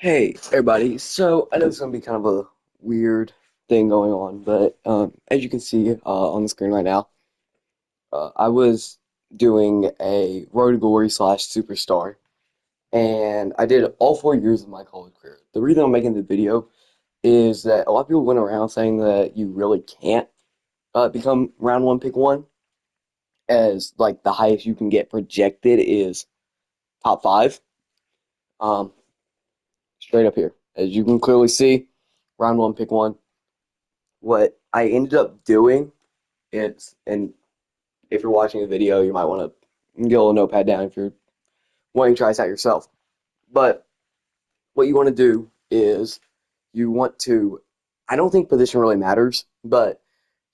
Hey everybody, so I know it's gonna be kind of a weird thing going on, but as you can see on the screen right now, I was doing a Road to Glory slash Superstar, and I did all 4 years of my college career. The reason I'm making the video is that a lot of people went around saying that you really can't become round one pick one, as like the highest you can get projected is top five. Um, Straight up here, as you can clearly see, round one pick one. What I ended up doing and if you're watching the video, you might want to get a little notepad down if you're wanting to try this out yourself. But what you want to do is you want to, I don't think position really matters, but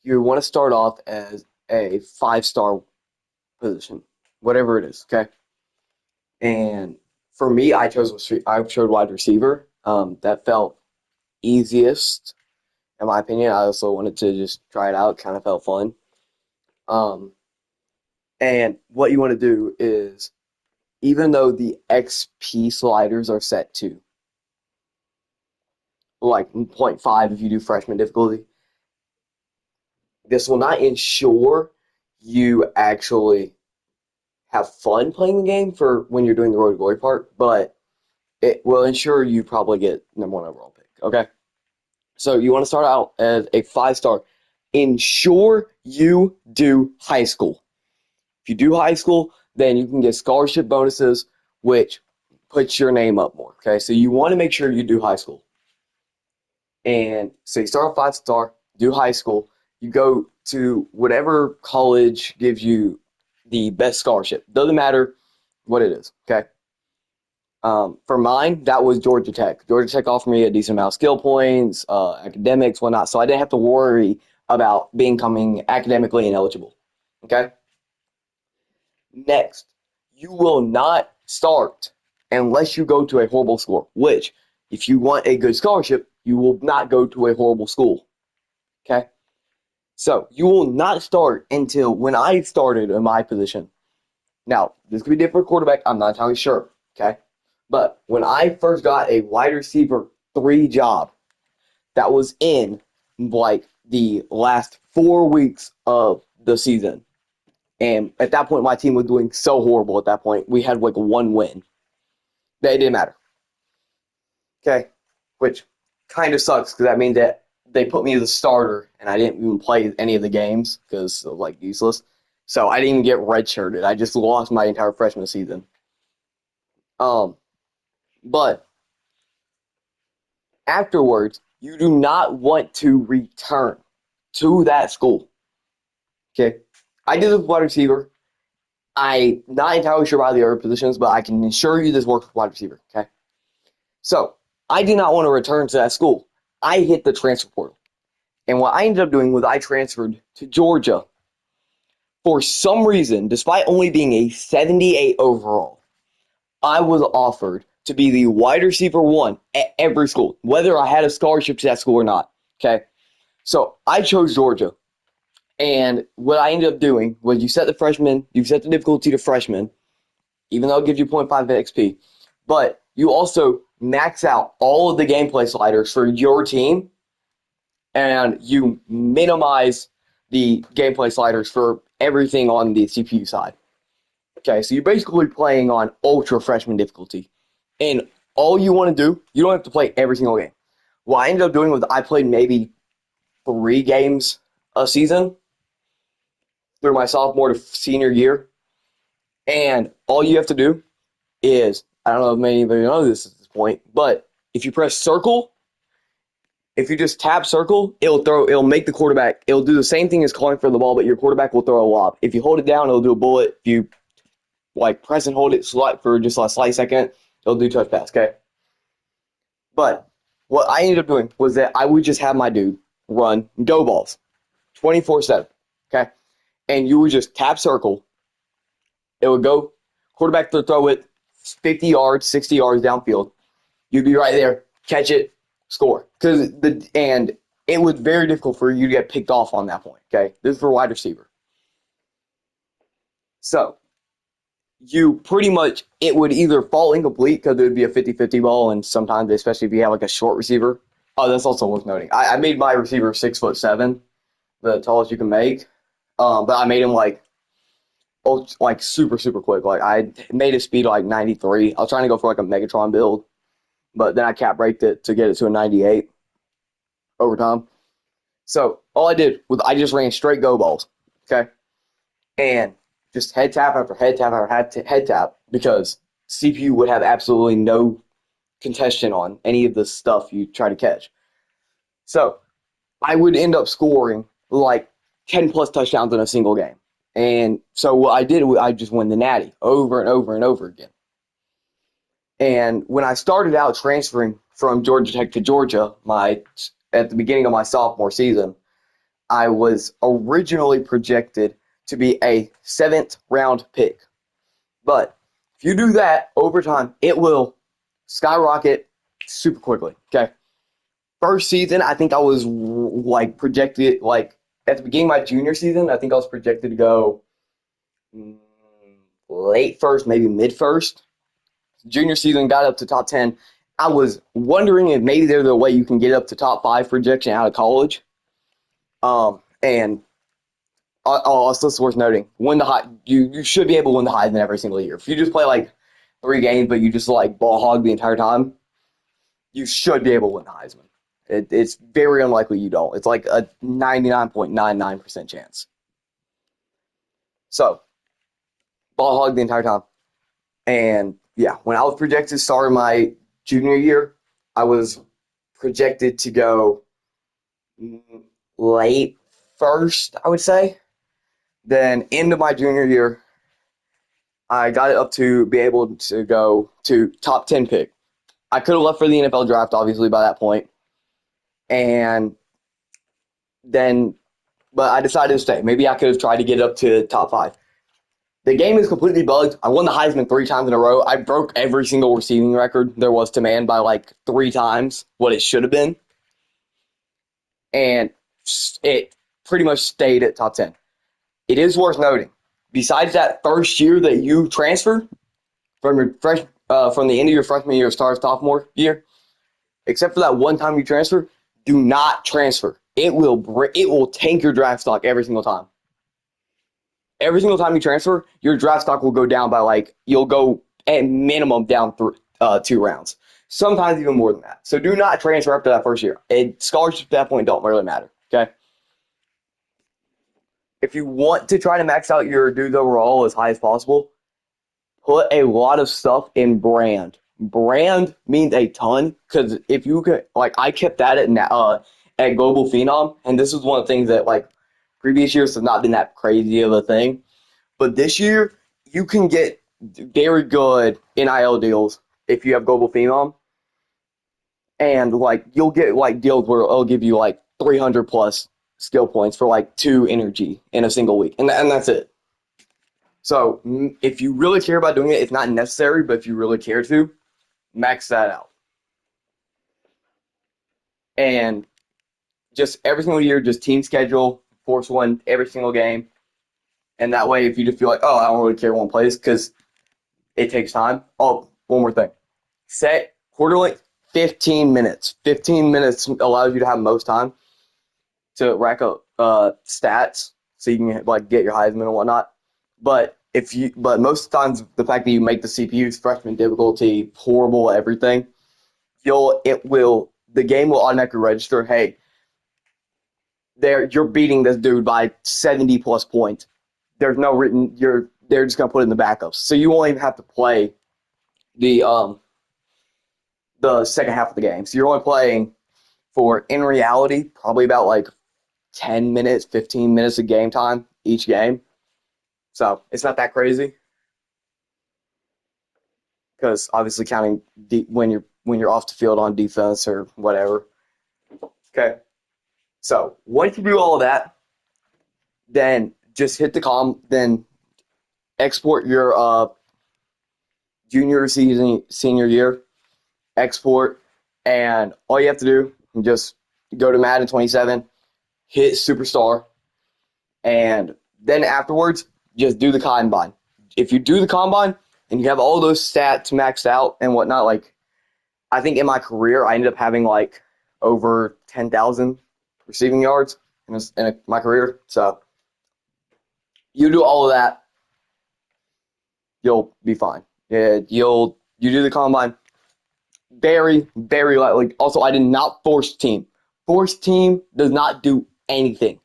you want to start off as a 5-star position, whatever it is, okay? And for me, I chose wide receiver. That felt easiest in my opinion. I also wanted to just try it out, kind of felt fun. Um, and what you want to do is, even though the XP sliders are set to like zero point 0.5 if you do freshman difficulty, this will not ensure you actually have fun playing the game for when you're doing the Road to Glory part, but it will ensure you probably get number one overall pick. Okay, so you want to start out as a 5-star. Ensure you do high school. If you do high school, then you can get scholarship bonuses, which puts your name up more. Okay, so you want to make sure you do high school. And so you start off 5-star, do high school, you go to whatever college gives you the best scholarship. Doesn't matter what it is. Okay. For mine, that was Georgia Tech. Georgia Tech offered me a decent amount of skill points, academics, whatnot. So I didn't have to worry about becoming academically ineligible. Okay. Next, you will not start unless you go to a horrible school, which, if you want a good scholarship, you will not go to a horrible school. Okay? So you will not start until when I started in my position. Now, this could be different for quarterback. I'm not entirely sure. Okay? But when I first got a wide receiver 3 job, that was in like the last 4 weeks of the season. And at that point, my team was doing so horrible at that point. We had like one win. That it didn't matter. Okay? Which kind of sucks because that means that they put me as a starter and I didn't even play any of the games because like useless. So I didn't even get redshirted. I just lost my entire freshman season. Um, but afterwards, you do not want to return to that school. Okay? I did this with wide receiver. I'm not entirely sure about the other positions, but I can assure you this works with wide receiver. Okay? So I did not want to return to that school. I hit the transfer portal. And what I ended up doing was I transferred to Georgia. For some reason, despite only being a 78 overall, I was offered to be the wide receiver 1 at every school, whether I had a scholarship to that school or not. Okay. So I chose Georgia. And what I ended up doing was you set the difficulty to freshman, even though it gives you zero point 0.5 XP, but you also max out all of the gameplay sliders for your team and you minimize the gameplay sliders for everything on the CPU side. Okay, so you're basically playing on ultra freshman difficulty. And all you want to do, you don't have to play every single game. What I ended up doing was I played maybe 3 games a season through my sophomore to senior year. And all you have to do is, I don't know if many of you know this at this point, but if you press circle, if you just tap circle, it'll make the quarterback, it'll do the same thing as calling for the ball, but your quarterback will throw a lob. If you hold it down, it'll do a bullet. If you like press and hold it select for just a slight second, it'll do touch pass, okay? But what I ended up doing was that I would just have my dude run go balls 24/7, okay? And you would just tap circle. It would go, quarterback to throw it 50 yards, 60 yards downfield. You'd be right there, catch it, score. And it was very difficult for you to get picked off on that point, okay? This is for wide receiver. So you pretty much, it would either fall incomplete because it would be a 50-50 ball, and sometimes, especially if you have like a short receiver. Oh, that's also worth noting. I made my receiver 6'7", the tallest you can make. But I made him like super super quick. Like I made his speed like 93. I was trying to go for like a Megatron build, but then I cap braked it to get it to a 98 over time. So all I did was I just ran straight go balls, okay, and just head tap after head tap after head tap because CPU would have absolutely no contention on any of the stuff you try to catch. So I would end up scoring like 10 plus touchdowns in a single game. And so what I did, I just won the Natty over and over and over again. And when I started out transferring from Georgia Tech to Georgia, at the beginning of my sophomore season, I was originally projected to be a 7th round pick. But if you do that over time, it will skyrocket super quickly. Okay. First season, I think I was like projected, like at the beginning of my junior season, I think I was projected to go late first, maybe mid first. Junior season, got up to top 10. I was wondering if maybe there's a way you can get up to top 5 projection out of college. And also it's worth noting, win the high, you should be able to win the Heisman every single year. If you just play like 3 games, but you just like ball hog the entire time, you should be able to win the Heisman. It's very unlikely you don't. It's like a 99.99% chance. So, ball hog the entire time. And yeah, when I was projected to start my junior year, I was projected to go late first, I would say. Then into my junior year, I got it up to be able to go to top 10 pick. I could have left for the NFL draft, obviously, by that point. And then, but I decided to stay. Maybe I could have tried to get up to top 5. The game is completely bugged. I won the Heisman 3 times in a row. I broke every single receiving record there was to man by like 3 times what it should have been. And it pretty much stayed at top 10. It is worth noting, besides that first year that you transfer from from the end of your freshman year, start sophomore year, except for that one time you transfer, do not transfer. It will tank your draft stock every single time. Every single time you transfer, your draft stock will go down by like, you'll go at minimum down 2 rounds. Sometimes even more than that. So do not transfer after that first year. Scholarships at that point don't really matter. Okay. If you want to try to max out your dudes overall as high as possible, put a lot of stuff in brand. Brand means a ton because if you could, like, I kept that at Global Phenom, and this is one of the things that like previous years have not been that crazy of a thing, but this year you can get very good NIL deals if you have Global Phenom, and like you'll get like deals where it'll give you like 300 plus skill points for like 2 energy in a single week, and that's it. So if you really care about doing it, it's not necessary, but if you really care to, max that out. And just every single year, just team schedule, force one every single game. And that way, if you just feel like, oh, I don't really care one place because it takes time. Oh, one more thing. Set quarter length 15 minutes. 15 minutes allows you to have most time to rack up stats so you can like get your Heisman and whatnot. But most times the fact that you make the CPU's freshman difficulty horrible at everything, the game will automatically register, hey, you're beating this dude by 70 plus points. There's no written they're just gonna put it in the backups. So you won't even have to play the second half of the game. So you're only playing for, in reality, probably about like 10 minutes, 15 minutes of game time each game. So it's not that crazy. Because obviously counting when you're off the field on defense or whatever. Okay. So once you do all of that, then just hit the then export your junior season, senior year, export, and all you have to do is just go to Madden 27, hit Superstar, and then afterwards, just do the combine. if you do the combine and you have all those stats maxed out and whatnot, like I think in my career I ended up having like over 10,000 receiving yards in my career. So you do all of that, you'll be fine. Yeah, you do the combine very, very lightly. Also, I did not force team. Force team does not do anything.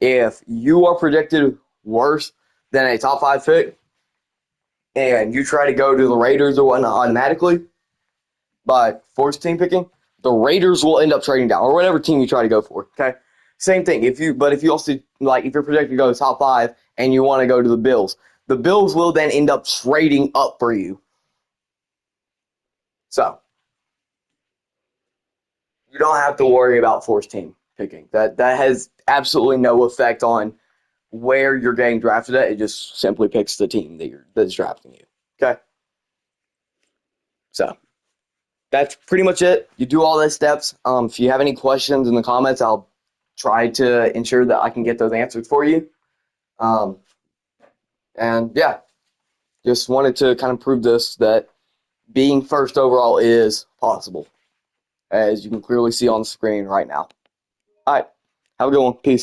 If you are predicted worse than a top 5 pick and you try to go to the Raiders or whatnot automatically by force team picking, the Raiders will end up trading down or whatever team you try to go for. Okay. Same thing. If you also like if you're projected to go to top 5 and you want to go to the Bills will then end up trading up for you. So you don't have to worry about force team picking. That has absolutely no effect on where you're getting drafted at. It just simply picks the team that's drafting you. Okay. So that's pretty much it. You do all those steps. If you have any questions in the comments, I'll try to ensure that I can get those answered for you. Um, and yeah, just wanted to kind of prove this that being first overall is possible, as you can clearly see on the screen right now. All right. Have a good one. Peace.